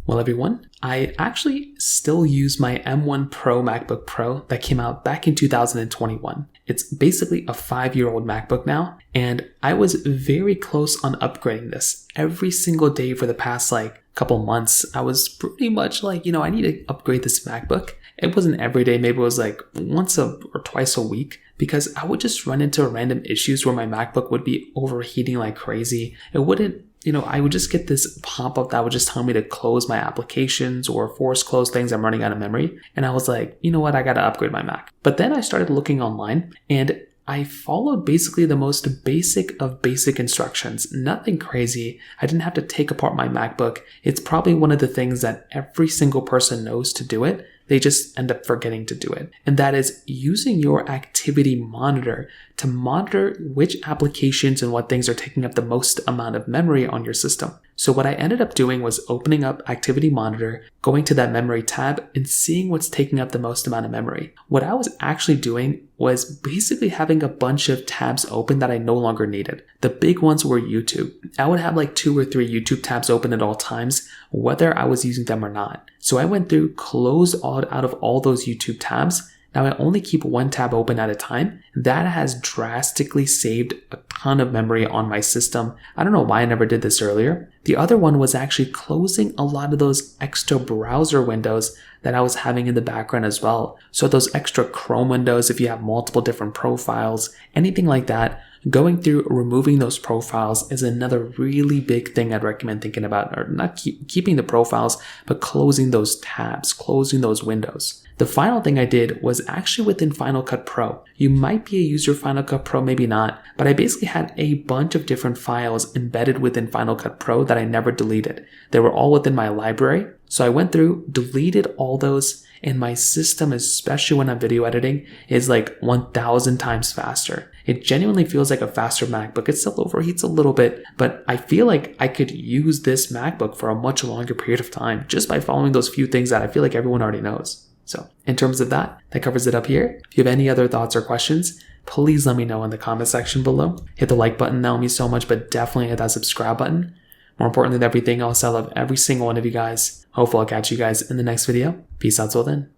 Well, everyone, I actually still use my M1 Pro MacBook Pro that came out back in 2021. It's basically a 5-year-old MacBook now, and I was very close on upgrading this. Every single day for the past couple months, I was pretty much I need to upgrade this MacBook. It wasn't every day, maybe it was once or twice a week, because I would just run into random issues where my MacBook would be overheating like crazy. It wouldn't, I would just get this pop-up that would just tell me to close my applications or force close things I'm running out of memory. And I was like, you know what, I gotta upgrade my Mac. But then I started looking online and I followed basically the most basic of basic instructions. Nothing crazy. I didn't have to take apart my MacBook. It's probably one of the things that every single person knows to do it. They just end up forgetting to do it. And that is using your activity monitor to monitor which applications and what things are taking up the most amount of memory on your system. So what I ended up doing was opening up Activity Monitor, going to that memory tab and seeing what's taking up the most amount of memory. What I was actually doing was basically having a bunch of tabs open that I no longer needed. The big ones were YouTube. I would have 2 or 3 YouTube tabs open at all times, whether I was using them or not. So I went through, closed out of all those YouTube tabs. Now I only keep one tab open at a time. That has drastically saved a ton of memory on my system. I don't know why I never did this earlier. The other one was actually closing a lot of those extra browser windows that I was having in the background as well. So those extra Chrome windows, if you have multiple different profiles, anything like that, going through removing those profiles is another really big thing I'd recommend thinking about, or not keeping the profiles, but closing those tabs, closing those windows. The final thing I did was actually within Final Cut Pro. You might be a user of Final Cut Pro, maybe not, but I basically had a bunch of different files embedded within Final Cut Pro that I never deleted. They were all within my library. So I went through, deleted all those, and my system, especially when I'm video editing, is 1,000 times faster. It genuinely feels like a faster MacBook. It still overheats a little bit, but I feel like I could use this MacBook for a much longer period of time just by following those few things that I feel like everyone already knows. So in terms of that covers it up here. If you have any other thoughts or questions, please let me know in the comment section below. Hit the like button, that would mean so much, but definitely hit that subscribe button. More important than everything else, I love every single one of you guys. Hopefully I'll catch you guys in the next video. Peace out till then.